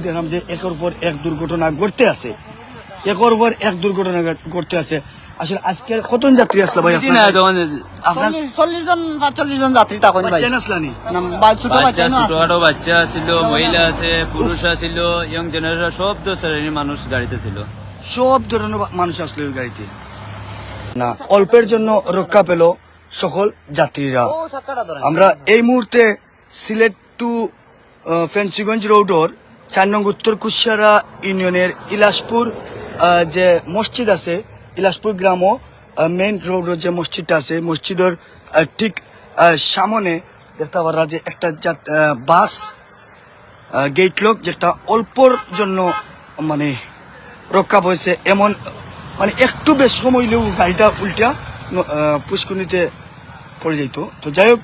দেখলাম যে একের পর এক দুর্ঘটনা ঘটতে আছে, একের পর এক দুর্ঘটনা ঘটতে আছে। আসলে আজকে কতজন যাত্রী আসলো ভাই? আপনার 40 জন 45 জন যাত্রী তখন ভাই। বাচ্চা আসলানি? ছোট বাচ্চা ছিল, মহিলা আছে, পুরুষ ছিল, ইয়ং জেনারেশন সব শ্রেণীর মানুষ গাড়িতে ছিল। সব ধরনের মানুষ আসলো এই গাড়িতে। না অল্পের জন্য রক্ষা পেল সকল যাত্রীরা। আমরা এই মুহূর্তে সিলেট টু ফেন্সিগঞ্জ রোডর 4 নং উত্তর কুশিয়ারা ইউনিয়নের ইলাসপুর যে মসজিদ আছে, ইলাসপুর গ্রামও মেইন রোডের যে মসজিদটা আছে, মসজিদের ঠিক সামনে দেখতে পারা যে একটা বাস গেট লক, যেটা অল্পর জন্য মানে রক্ষা পেয়েছে। এমন মানে একটু বেশ সময় হইলেও গাড়িটা উল্টা পুষ্করণীতে পড়ে যেত। তো যাই হোক,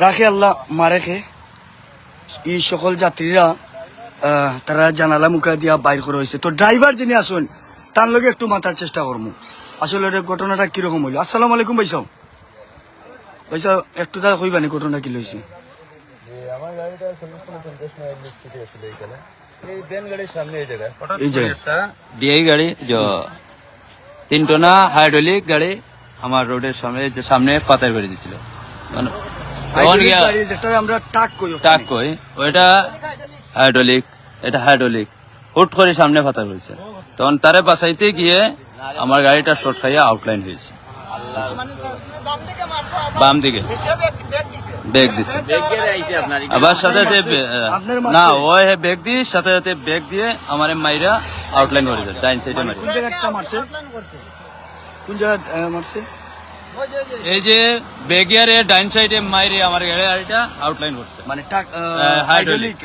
রাখে আল্লাহ মা রেখে এই সকল যাত্রীরা তারা জানালা মুখা দিয়া বাইর করা হয়েছে। তো ড্রাইভার যিনি আসুন তার লগে একটু মাথার চেষ্টা করবো আসলে ঘটনাটা কিরকম হইল। আসসালামু আলাইকুম ভাই সাহেব। ভাই সাহেব একটু তা কইবানি ঘটনা কি লইছে? আমার গাড়িটা 40-50 মাইল স্পিডে আসলে এইখানে এই বেন গাড়ির সামনে এই জায়গায় এই জায়গা ডিআই গাড়ি जो 3 টনা হাইড্রোলিক গাড়ি আমার রোডের সামনে পাতায় বেরিয়ে দিছিল। যেটা আমরা টাক কই ওইটা হাইড্রোলিক, এটা হাইড্রোলিক হুট করে সামনে পাতা বেরিয়েছে। তখন তারে বাঁচাইতে গিয়ে আমার গাড়িটা শর্ট খাইয়া আউটলাইন হয়েছে, বাম দিকে ব্যাগ দিছে। আবার সাথে না ওই ব্যাগ দিয়ে সাথে সাথে ব্যাগ দিয়ে আমার মাইরা আউটলাইন করে দেয় ডাইন সাইডে মারি। কোন জায়গাটা মারছে? কোন জায়গা মারছে? এই যে বেগিয়ারে ডাইন সাইডে মাইরে আমার গাড়িটা আউটলাইন করছে, মানে হাইড্রোলিক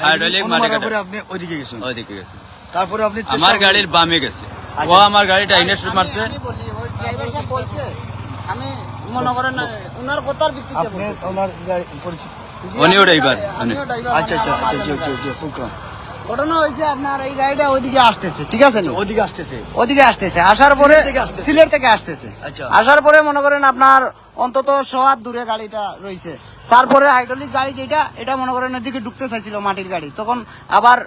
মারি করে আপনি ওইদিকে গেছেন? ওইদিকে গেছে, তারপরে আপনি আমার গাড়ির বামে গেছে, ও আমার গাড়িটা ইনেস মারছে। আমি মনে করেন ওনার কথার ভিত্তিতে আপনি ওনার গাড়ি পরিচিত? উনিও ড্রাইভার। আচ্ছা আচ্ছা আচ্ছা, জি ফুলকা। ঘটনা হয়েছে আপনার এই গাড়িটা ওইদিকে আসতেছে, ঠিক আছে? ওইদিকে আসতেছে, ওইদিকে আসতেছে, আসার পরে সিলেট থেকে আসতেছে। আচ্ছা। আসার পরে মনে করেন আপনার অন্তত 100 হাত দূরে গাড়িটা রয়েছে। তারপরে হাইড্রোলিক গাড়ি যেটা, এটা মনে করেন এদিকে ঢুকতে চাইছিল মাটির গাড়ি, তখন আবার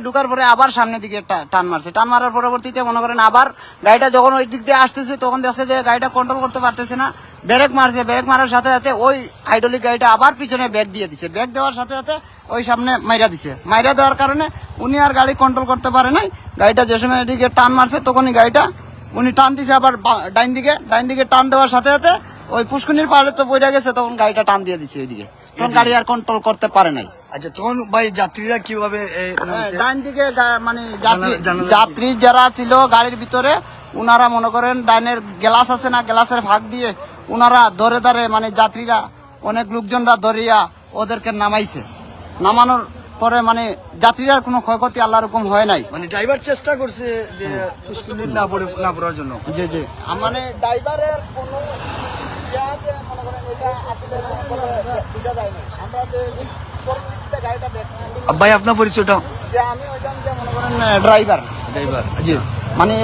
ঢুকার পরে আবার সামনের দিকে একটা টান মারছে। টান মারার পরবর্তীতে মনে করেন আবার গাড়িটা যখন ওই দিক দিয়ে আসতেছে তখন দেখছে যে গাড়িটা কন্ট্রোল করতে পারতেছে না, ব্রেক মারছে। ব্রেক মারার সাথে সাথে ওই হাইড্রোলিক গাড়িটা আবার পিছনে ব্যাগ দিয়ে দিছে। ব্যাগ দেওয়ার সাথে সাথে ওই সামনে মাইরা দিছে। মাইরা দেওয়ার কারণে উনি আর গাড়ি কন্ট্রোল করতে পারে নাই। গাড়িটা যে সময় এদিকে টান মারছে তখনই গাড়িটা উনি টান দিছে আবার ডাইন দিকে টান দেওয়ার সাথে সাথে ওই পুষ্করণীর পাহাড়ে তো বইরা গেছে, তখন গাড়িটা টান দিয়ে দিছে ওইদিকে, তখন গাড়ি আর কন্ট্রোল করতে পারে নাই। আচ্ছা, তখন ভাই যাত্রীরা কিভাবে ডাইন দিকে মানে যাত্রী যারা ছিল গাড়ির ভিতরে, উনারা মনে করেন ডাইনের গ্লাস আছে না, গ্লাসের ভাগ দিয়ে উনারা ধরে মানে যাত্রীরা অনেক লোকজনরা ধরিয়া ওদেরকে নামাইছে। নামানোর পরে মানে যাত্রীরার কোনো ক্ষয়ক্ষতি আল্লাহ রকম হয় নাই। মানে ড্রাইভার চেষ্টা করছে যে পুষ্করণীতে না পড়ার জন্য। জি জি, মানে ড্রাইভারের কোনো মনে করেন এটা আসলে বুঝা যায় না। আমরা যে পরিস্থিতিতে গাড়িটা দেখছি ভাই, আপনার পরিচয়টা? যে আমি ওইটা মনে করেন ড্রাইভার। জি, মানে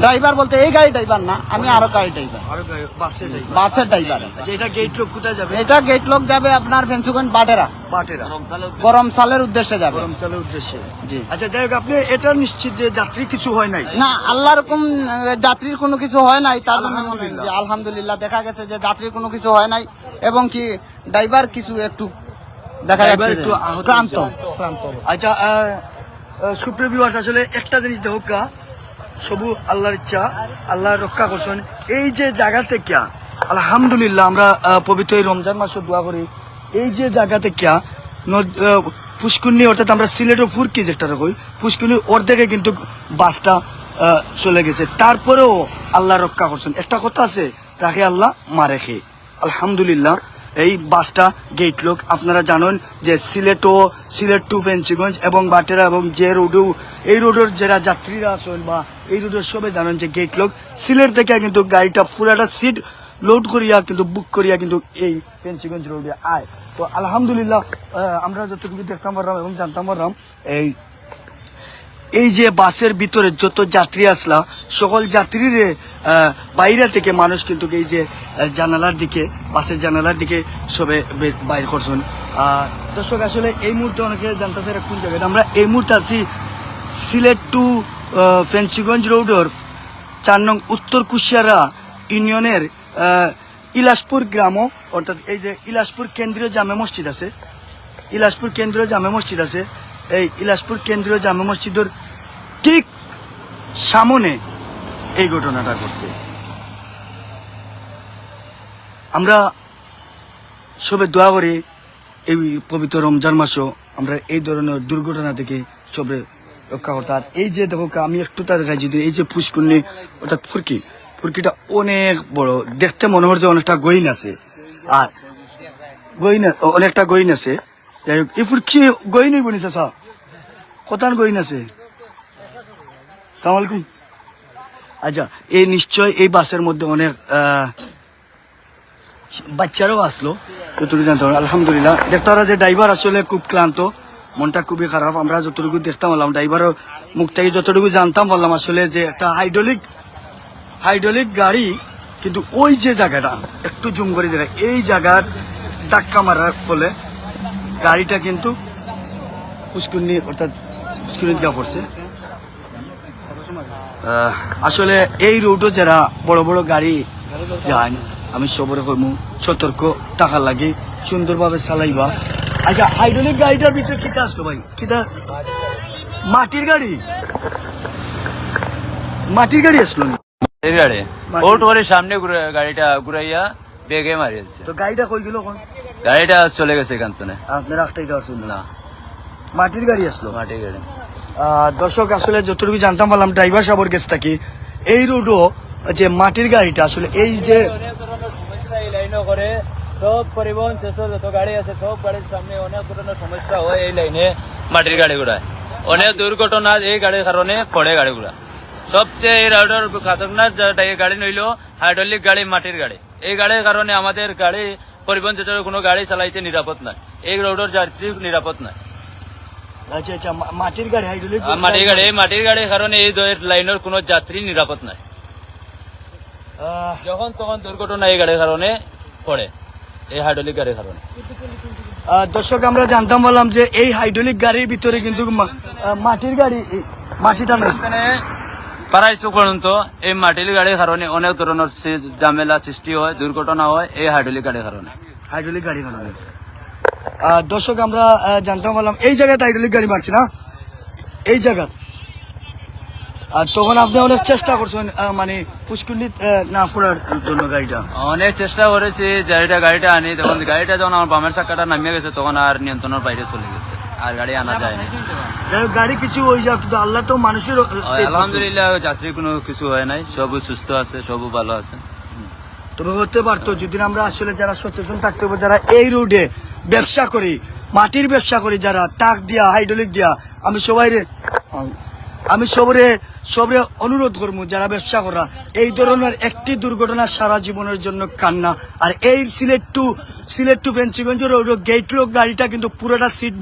ড্রাইভার বলতে এই গাড়ি ড্রাইভার না, আমি আরো গাড়ি ড্রাইভার, বাসের ড্রাইভার। আচ্ছা, এটা গেট লোক কোথায় যাবে? এটা গেট লোক যাবে আপনার ফেন্সিগঞ্জ বাটেরা গরমসালের উদ্দেশ্যে যাবে। গরমসালের উদ্দেশ্যে, জি। আচ্ছা, যাই হোক, আপনি এটা নিশ্চিত যে যাত্রী কিছু হয় নাই? না, আল্লাহ রকম যাত্রীর কোনো কিছু হয় নাই। তার জন্য আলহামদুলিল্লাহ দেখা গেছে যে যাত্রীর কোনো কিছু হয় নাই, এবং কি ড্রাইভার কিছু একটু দেখা যাচ্ছে একটু ক্লান্ত। আচ্ছা, সুপ্রিয় ভিউয়ার্স, আসলে একটা জিনিস দেখো, সবু আল্লাহর ইচ্ছা, আল্লাহ রক্ষা করছেন। এই যে জায়গা থেকে আলহামদুলিল্লাহ আমরা পবিত্র এই রমজান মাসে দোয়া করি, এই যে জায়গা থেকে পুষ্করণী, অর্থাৎ আমরা সিলেটের ফুরকি যেটা কই, পুষ্করণীর অর্ধেকে কিন্তু বাসটা চলে গেছে, তারপরেও আল্লাহ রক্ষা করছেন। একটা কথা আছে, রাখে আল্লাহ মা রেখে। আলহামদুলিল্লাহ এই বাসটা গেট লোক। আপনারা জানেন যে সিলেট টু ফেন্সিগঞ্জ এবং বাটেরা এবং যে রোডেও, এই রোডের যারা যাত্রীরা আছেন বা এই রোডের সবাই জানেন যে গেট লোক। সিলেট থেকে কিন্তু গাড়িটা পুরাটা সিট লোড করিয়া কিন্তু বুক করিয়া কিন্তু এই ফেন্সিগঞ্জ রোডে আয়। তো আলহামদুলিল্লাহ আমরা যতটুকু দেখতাম পারলাম এবং জানতাম পারলাম, এই যে বাসের ভিতরে যত যাত্রী আসলা, সকল যাত্রীর বাইরে থেকে মানুষ কিন্তু এই যে জানালার দিকে, বাসের জানালার দিকে সবে বাইর করছেন। দর্শক আসলে এই মুহূর্তে অনেকে জানতে চাই কোন জায়গায় আমরা এই মুহূর্তে আছি সিলেট টু ফেন্সিগঞ্জ রোডের 4 নং উত্তর কুশিয়ারা ইউনিয়নের ইলাসপুর গ্রাম, অর্থাৎ এই যে ইলাসপুর কেন্দ্রীয় জামে মসজিদ আছে, ইলাসপুর কেন্দ্রীয় জামে মসজিদ আছে, এই ইলাসপুর কেন্দ্রীয় জামে মসজিদের ঠিক সামনে এই ঘটনাটা ঘটছে। আমরা সবে দোয়া করি এই পবিত্র রমজান মাসও আমরা এই ধরনের দুর্ঘটনা থেকে সবে রক্ষা করতে। আর এই যে দেখো আমি একটু তার দেখাই, যদি এই যে পুষ্কুন্নি অর্থাৎ ফুরকিটা অনেক বড়, দেখতে মনে হচ্ছে অনেকটা গইন আছে, আর গইন অনেকটা গইন আছে। যাই হোক এই ফুরকি গইনই বনিছে সা কতান গইন আছে। সালাম আলাইকুম। আচ্ছা, এই নিশ্চয় এই বাসের মধ্যে অনেক বাচ্চারাও আসলো, যতটুকু জানতে পারলাম। আলহামদুলিল্লাহ দেখতে পারা যে ড্রাইভার আসলে খুব ক্লান্ত, মনটা খুবই খারাপ। আমরা যতটুকু দেখতে পারলাম ড্রাইভারের মুখ থেকে যতটুকু জানতাম পারলাম আসলে যে একটা হাইড্রোলিক গাড়ি, কিন্তু ওই যে জায়গাটা একটু জুম করে দেখা, এই জায়গার ধাক্কা মারার ফলে গাড়িটা কিন্তু পুষ্কুন্নি অর্থাৎ পুষ্কুন্নি দেওয়া পড়ছে। আসলে এই রোডও যারা বড় বড় গাড়ি যায়, আমি সবরে কইমু সতর্ক টাকা লাগে, সুন্দরভাবে চালাইবা। আচ্ছা, হাইড্রোলিক গাড়িটার ভিতরে কিটা আসলো ভাই? কিটা মাটির গাড়ি আসলো না? এই গাড়ি ওট করে সামনে গাড়িটা ঘুরাইয়া বেগে মারিয়েছে। তো গাড়িটা কই গেল? কোন গাড়িটা চলে গেছে এখান থেকে। আপনারা আটটাইতে পারছেন না, মাটির গাড়ি আসলো। মাটির গাড়ি। দর্শক আসলে যতটুকু জানতাম পারলাম ড্রাইভার সাবর গেছে থাকি এই রোডও যে মাটির গাড়িটা আসলে এই যে সমস্যা এই লাইনও করে সব পরিবহন শেষে যত গাড়ি আছে সব গাড়ির সামনে অনেক ধরনের সমস্যা হয় এই লাইনে মাটির গাড়িগুলা। অনেক দুর্ঘটনা এই গাড়ির কারণে পড়ে গাড়িগুলা। সবচেয়ে এই রাউডার খাতরনাক গাড়ি নইল হাইড্রোলিক গাড়ি, মাটির গাড়ি। এই গাড়ির কারণে আমাদের গাড়ি পরিবহন সেক্টরের কোনো গাড়ি চালাইতে নিরাপদ নয়, এই রোডের যাত্রী নিরাপদ নয়। আচ্ছা আচ্ছা, মাটির গাড়ি হাইড্রোলিক মাটির গাড়ির কারণে এই লাইনের কোনো যাত্রী নিরাপদ নয়। যখন তখন দুর্ঘটনা এই গাড়ির কারণে পড়ে, এই হাইড্রোলিক গাড়ির কারণে। দর্শক আমরা জানতাম বললাম যে এই হাইড্রোলিক গাড়ির ভিতরে কিন্তু মাটির গাড়ি, মাটিটা নেই পারাইছো পর্যন্ত এই মাটির গাড়ির কারণে অনেক ধরনের ঝামেলা সৃষ্টি হয়, দুর্ঘটনা হয় এই হাইড্রোলিক গাড়ির কারণে। দর্শক আমরা জানতাম বললাম এই জায়গাতে হাইড্রোলিক গাড়ি মারছে না, এই জায়গা। আর তখন আপনি অনেক চেষ্টা করছেন মানে পুষ্কুন্নি না পড়ার জন্য গাড়িটা। অনেক চেষ্টা করেছি গাড়িটা আনি, তখন গাড়িটা যখন আমার বামের চাকাটা নামিয়ে গেছে তখন আর নিয়ন্ত্রণের বাইরে চলে গেছে, আর গাড়ি আনা যায় না। গাড়ি কিছু হয়ে যাক, কিন্তু আল্লাহ তো মানুষের আলহামদুলিল্লাহ যাত্রী কোনো কিছু হয় নাই, সবই সুস্থ আছে, সবই ভালো আছে। তবে হতে পারতো যদি আমরা আসলে যারা সচেতন থাকতে হবে, যারা এই রোডে ব্যবসা করি, মাটির ব্যবসা করি, যারা টাক দিয়া হাইড্রোলিক দিয়া, আমি সবরে অনুরোধ করবো যারা ব্যবসা করা এই ধরনের একটি দুর্ঘটনা সারা জীবনের জন্য কান্না। আর এই সিলেট টু ফেন্সিগঞ্জ রোড গেট লোক গাড়িটা কিন্তু পুরোটা সিট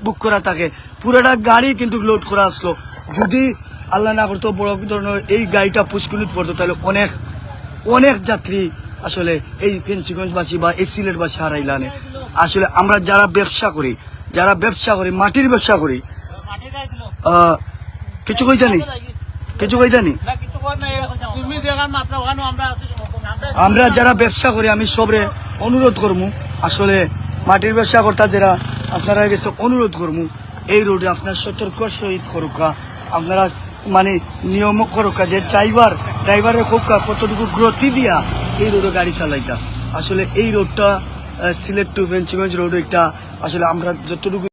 বুক করা থাকে, পুরোটা গাড়ি কিন্তু লোড করা আসলো। যদি আল্লাহ না করতো বড় ধরনের এই গাড়িটা পুষ্কুনিত পড়তো, তাহলে অনেক যাত্রী আসলে এই ফেন্সিগঞ্জবাসী বা এই সিলেটবাসী হারাইলানে। আসলে আমরা যারা ব্যবসা করি মাটির ব্যবসা করি, কিছু কই জানি আমরা যারা ব্যবসা করি আমি সবরে অনুরোধ করবো, আসলে মাটির ব্যবসা করতে যারা আপনারা গেছে অনুরোধ করবো এই রোডে আপনার সতর্ক সহিত করুকা, আপনারা মানে নিয়ম করুকা যে ড্রাইভারের কতটুকু গতি দিয়া এই রোডে গাড়ি চালাইতা। আসলে এই রোডটা সিলেট টু ফেন্সিগঞ্জ রোড একটা আসলে আমরা যতটুকু